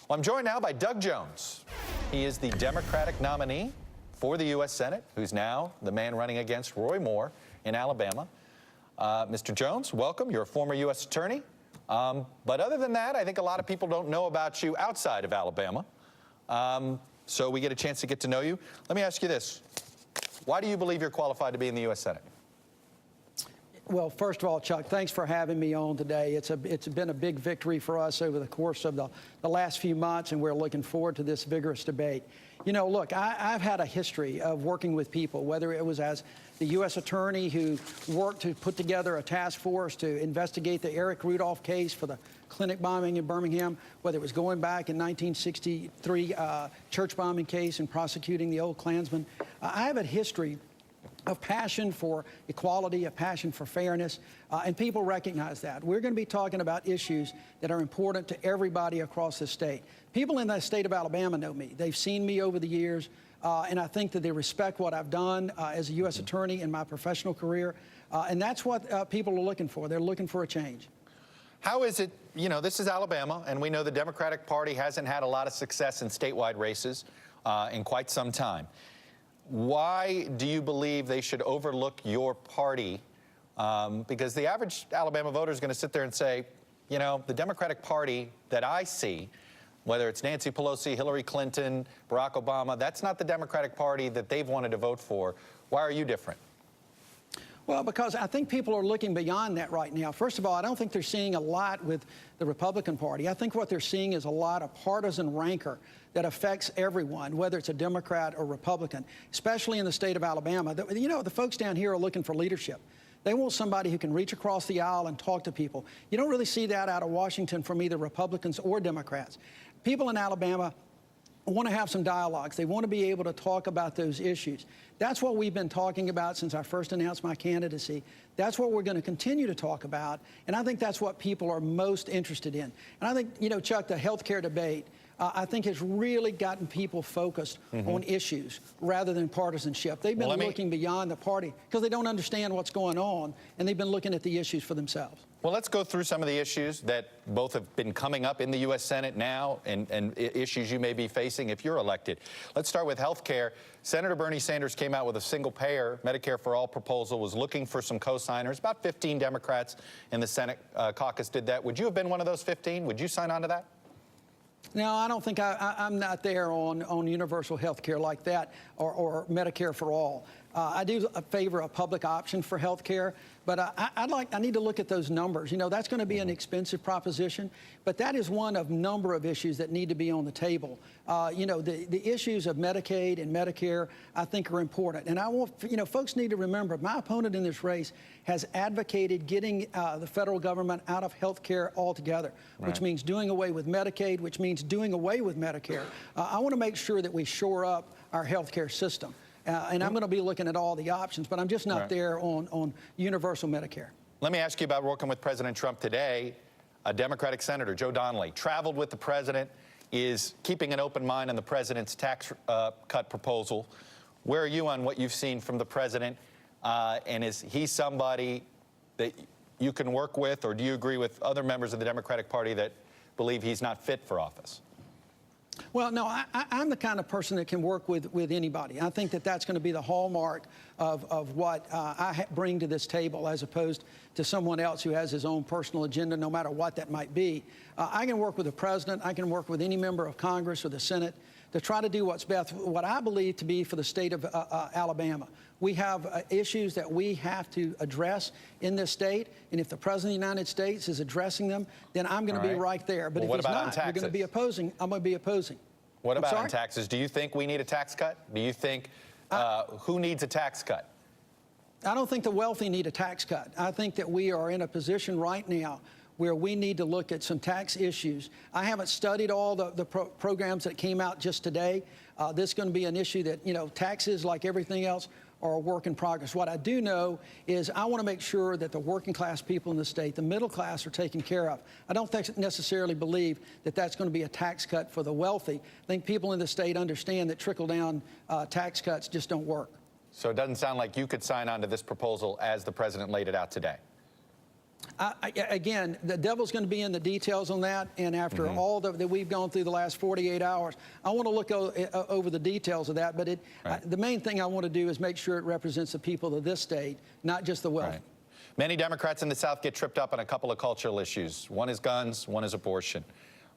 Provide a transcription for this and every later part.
Well, I'm joined now by Doug Jones. He is the Democratic nominee for the U.S. Senate, who's now the man running against Roy Moore in Alabama. Mr. Jones, welcome. You're a former U.S. attorney. But other than that, I think a lot of people don't know about you outside of Alabama. So we get a chance to get to know you. Let me ask you this. Why do you believe you're qualified to be in the U.S. Senate? Well, first of all, Chuck, thanks for having me on today. It's been a big victory for us over the course of the last few months, and we're looking forward to this vigorous debate. You know, look, I've had a history of working with people, whether it was as the U.S. attorney who worked to put together a task force to investigate the Eric Rudolph case for the clinic bombing in Birmingham, whether it was going back in 1963 church bombing case and prosecuting the old Klansmen. I have a history of passion for equality, a passion for fairness, and people recognize that. We're going to be talking about issues that are important to everybody across the state. People in the state of Alabama know me. They've seen me over the years, and I think that they respect what I've done as a U.S. attorney in my professional career, and that's what people are looking for. They're looking for a change. How is it, you know, this is Alabama, and we know the Democratic Party hasn't had a lot of success in statewide races in quite some time. Why do you believe they should overlook your party? Because the average Alabama voter is going to sit there and say, you know, the Democratic Party that I see, whether it's Nancy Pelosi, Hillary Clinton, Barack Obama, that's not the Democratic Party that they've wanted to vote for. Why are you different? Well, because I think people are looking beyond that right now. First of all, I don't think they're seeing a lot with the Republican Party. I think what they're seeing is a lot of partisan rancor that affects everyone, whether it's a Democrat or Republican, especially in the state of Alabama. You know, the folks down here are looking for leadership. They want somebody who can reach across the aisle and talk to people. You don't really see that out of Washington from either Republicans or Democrats. People in Alabama want to have some dialogues. They want to be able to talk about those issues. That's what we've been talking about since I first announced my candidacy. That's what we're going to continue to talk about, and I think that's what people are most interested in. And I think, you know, Chuck, the health care debate, I think has really gotten people focused on issues rather than partisanship. They've been looking beyond the party because they don't understand what's going on, and they've been looking at the issues for themselves. Well, let's go through some of the issues that both have been coming up in the U.S. Senate now and issues you may be facing if you're elected. Let's start with health care. Senator Bernie Sanders came out with a single-payer Medicare for All proposal, was looking for some co-signers. About 15 Democrats in the Senate caucus did that. Would you have been one of those 15? Would you sign on to that? No, I don't think I'm not there on universal health care like that or Medicare for all. I do favor a public option for health care, but I need to look at those numbers. You know, that's going to be an expensive proposition, but that is one of a number of issues that need to be on the table. You know, the issues of Medicaid and Medicare, I think, are important. And I want, you know, folks need to remember, my opponent in this race has advocated getting the federal government out of health care altogether, which means doing away with Medicaid, which means doing away with Medicare. I want to make sure that we shore up our health care system. And I'm going to be looking at all the options, but I'm just not there on universal Medicare. Let me ask you about working with President Trump today. A Democratic Senator, Joe Donnelly, traveled with the president, is keeping an open mind on the president's tax cut proposal. Where are you on what you've seen from the president? And is he somebody that you can work with, or do you agree with other members of the Democratic Party that believe he's not fit for office? Well, no, I'm the kind of person that can work with anybody. I think that that's going to be the hallmark of what I bring to this table, as opposed to someone else who has his own personal agenda, no matter what that might be. I can work with the president. I can work with any member of Congress or the Senate to try to do what's best, what I believe to be for the state of Alabama. We have issues that we have to address in this state, and if the President of the United States is addressing them, then I'm going to be right there. But if he's not, we're going to be opposing. I'm going to be opposing. What about on taxes? Do you think we need a tax cut? Do you think who needs a tax cut? I don't think the wealthy need a tax cut. I think that we are in a position right now where we need to look at some tax issues. I haven't studied all the programs that came out just today. This is going to be an issue that, you know, taxes, like everything else, are a work in progress. What I do know is I want to make sure that the working class people in the state, the middle class, are taken care of. I don't necessarily believe that that's going to be a tax cut for the wealthy. I think people in the state understand that trickle-down tax cuts just don't work. So it doesn't sound like you could sign on to this proposal as the president laid it out today. Again, the devil's going to be in the details on that, and after all that we've gone through the last 48 hours, I want to look over the details of that, but the main thing I want to do is make sure it represents the people of this state, not just the wealthy. Right. Many Democrats in the South get tripped up on a couple of cultural issues. One is guns, one is abortion.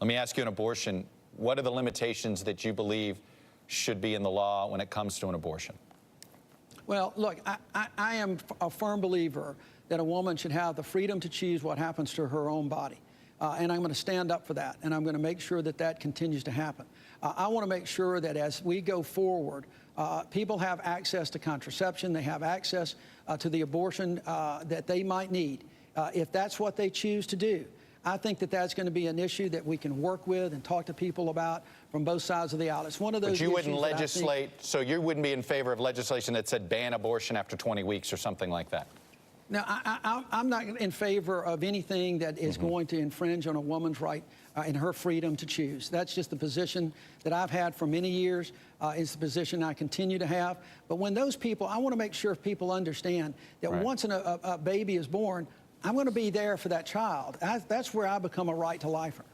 Let me ask you on abortion, what are the limitations that you believe should be in the law when it comes to an abortion? Well, look, I am a firm believer that a woman should have the freedom to choose what happens to her own body. And I'm going to stand up for that, and I'm going to make sure that that continues to happen. I want to make sure that as we go forward, people have access to contraception, they have access to the abortion that they might need. If that's what they choose to do, I think that that's going to be an issue that we can work with and talk to people about from both sides of the aisle. It's one of those But you wouldn't issues that I think- legislate, so you wouldn't be in favor of legislation that said ban abortion after 20 weeks or something like that? Now, I'm not in favor of anything that is going to infringe on a woman's right and her freedom to choose. That's just the position that I've had for many years. It's the position I continue to have. But when those people, I want to make sure people understand that once a baby is born, I'm going to be there for that child. That's where I become a right to lifer.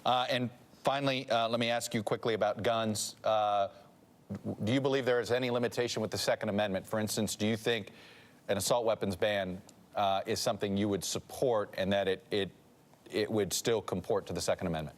And finally, let me ask you quickly about guns. Do you believe there is any limitation with the Second Amendment? For instance, do you think an assault weapons ban is something you would support and that it would still comport to the Second Amendment?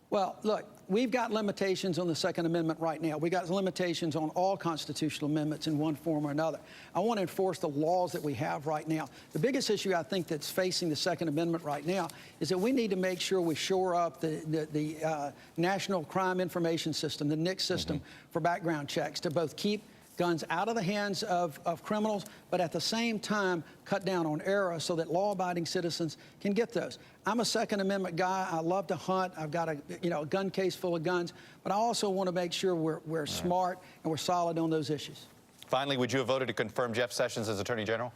Well, look, we've got limitations on the Second Amendment right now. We've got limitations on all constitutional amendments in one form or another. I want to enforce the laws that we have right now. The biggest issue I think that's facing the Second Amendment right now is that we need to make sure we shore up the National Crime Information System, the NICS system, for background checks to both keep guns out of the hands of criminals, but at the same time cut down on error so that law-abiding citizens can get those. I'm a Second Amendment guy. I love to hunt. I've got a gun case full of guns, but I also want to make sure we're smart and we're solid on those issues. Finally, would you have voted to confirm Jeff Sessions as Attorney General?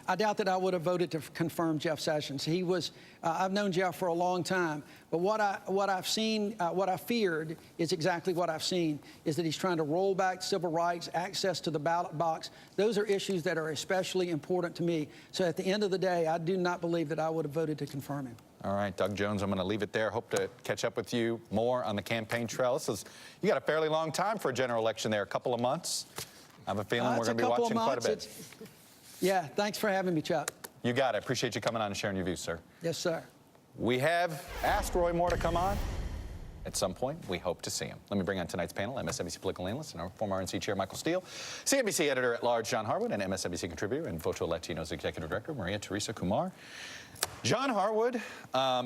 I doubt that I would have voted to confirm Jeff Sessions. He was, I've known Jeff for a long time, but what I've seen, what I feared is exactly what I've seen, is that he's trying to roll back civil rights, access to the ballot box. Those are issues that are especially important to me. So at the end of the day, I do not believe that I would have voted to confirm him. All right, Doug Jones, I'm going to leave it there. Hope to catch up with you more on the campaign trail. You got a fairly long time for a general election there, a couple of months. I have a feeling we're going to be watching quite a bit. Yeah, thanks for having me, Chuck. You got it. I appreciate you coming on and sharing your views, sir. Yes, sir. We have asked Roy Moore to come on. At some point, we hope to see him. Let me bring on tonight's panel, MSNBC political analyst and our former RNC chair, Michael Steele, CNBC editor-at-large, John Harwood, and MSNBC contributor and Voto Latino's executive director, Maria Teresa Kumar. John Harwood,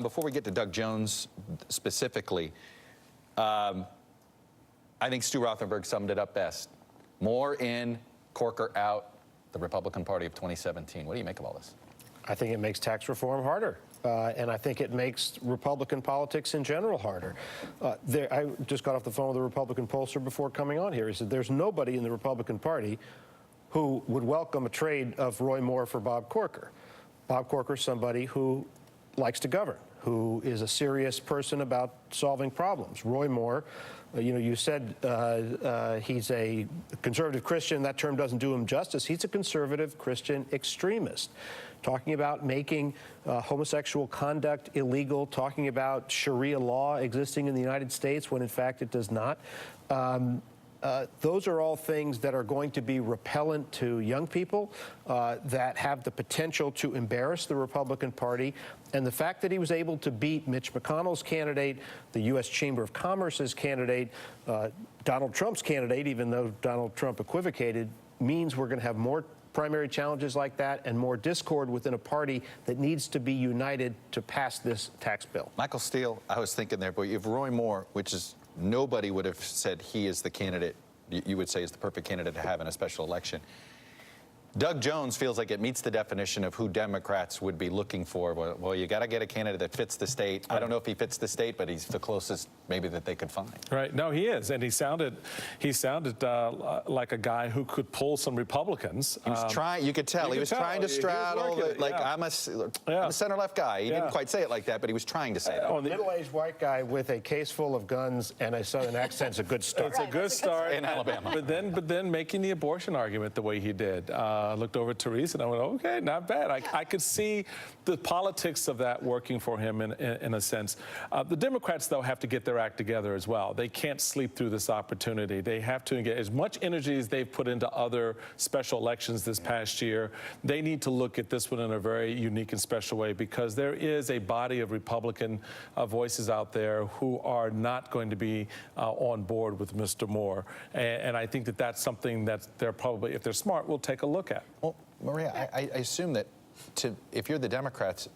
before we get to Doug Jones specifically, I think Stu Rothenberg summed it up best. Moore in, Corker out. The Republican Party of 2017. What do you make of all this? I think it makes tax reform harder. And I think it makes Republican politics in general harder. I just got off the phone with a Republican pollster before coming on here. He said there's nobody in the Republican Party who would welcome a trade of Roy Moore for Bob Corker. Bob Corker is somebody who likes to govern, who is a serious person about solving problems. Roy Moore, you said he's a conservative Christian. That term doesn't do him justice. He's a conservative Christian extremist, talking about making homosexual conduct illegal, talking about Sharia law existing in the United States when in fact it does not. Those are all things that are going to be repellent to young people, that have the potential to embarrass the Republican Party. And the fact that he was able to beat Mitch McConnell's candidate, the U.S. Chamber of Commerce's candidate, Donald Trump's candidate, even though Donald Trump equivocated, means we're going to have more primary challenges like that and more discord within a party that needs to be united to pass this tax bill. Michael Steele, I was thinking there, but if Roy Moore, which is nobody would have said he is the candidate you would say is the perfect candidate to have in a special election. Doug Jones feels like it meets the definition of who Democrats would be looking for. Well, you got to get a candidate that fits the state. I don't know if he fits the state, but he's the closest maybe that they could find. Right. No, he is, and he sounded like a guy who could pull some Republicans. He was trying. You could tell he was trying to straddle. I'm a center-left guy. He didn't quite say it like that, but he was trying to say that. A middle-aged white guy with a case full of guns and a Southern accent's a good start. It's a good start in Alabama. But then making the abortion argument the way he did. I looked over at Therese and I went, okay, not bad. I could see the politics of that working for him in a sense. The Democrats, though, have to get their act together as well. They can't sleep through this opportunity. They have to engage as much energy as they've put into other special elections this past year. They need to look at this one in a very unique and special way, because there is a body of Republican voices out there who are not going to be on board with Mr. Moore. And I think that that's something that they're probably, if they're smart, will take a look at. Well, Maria, I assume that if you're the Democrats,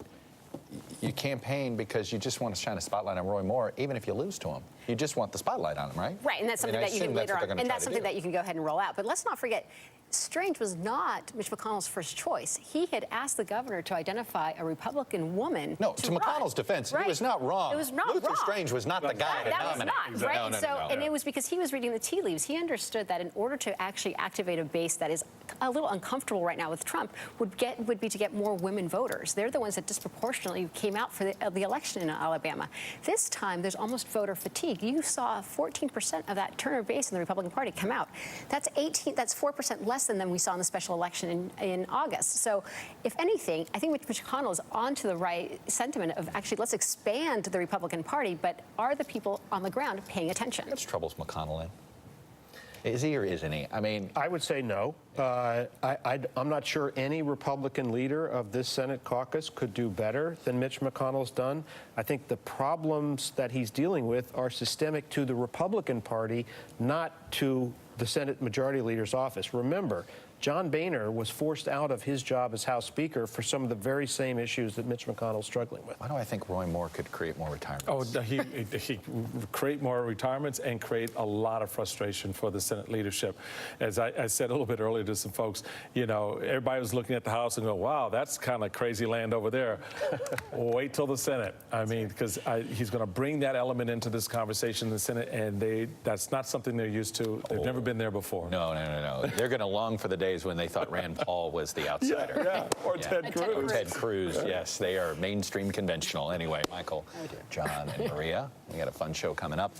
you campaign because you just want to shine a spotlight on Roy Moore, even if you lose to him. You just want the spotlight on him, right? Right, and that's something that you can later on, and that's something that you can go ahead and roll out. But let's not forget, Strange was not Mitch McConnell's first choice. He had asked the governor to identify a Republican woman. No, to McConnell's defense, he was not wrong. It was not Luther wrong. Strange was not the guy to That nominate. was not, right? No. And it was because he was reading the tea leaves. He understood that in order to actually activate a base that is a little uncomfortable right now with Trump would be to get more women voters. They're the ones that disproportionately came out for the election in Alabama. This time, there's almost voter fatigue. You saw 14% of that Turner base in the Republican Party come out. That's 4% less than we saw in the special election in August. So, if anything, I think Mitch McConnell is onto the right sentiment of actually let's expand the Republican Party, but are the people on the ground paying attention? What's troubles McConnell in? Is he or isn't he? I mean, I would say no. I'm not sure any Republican leader of this Senate caucus could do better than Mitch McConnell's done. I think the problems that he's dealing with are systemic to the Republican Party, not to the Senate Majority Leader's office. Remember, John Boehner was forced out of his job as House Speaker for some of the very same issues that Mitch McConnell's struggling with. why do I think Roy Moore could create more retirements? Oh, he create more retirements and create a lot of frustration for the Senate leadership. As I said a little bit earlier to some folks, you know, everybody was looking at the House and going, wow, that's kind of crazy land over there. Wait till the Senate. I mean, because he's going to bring that element into this conversation in the Senate, and that's not something they're used to. They've never been there before. No. They're going to long for the days when they thought Rand Paul was the outsider. Yeah. Or Ted Cruz. Or Ted Cruz, yes. They are mainstream conventional. Anyway, Michael, John, and Maria, we got a fun show coming up.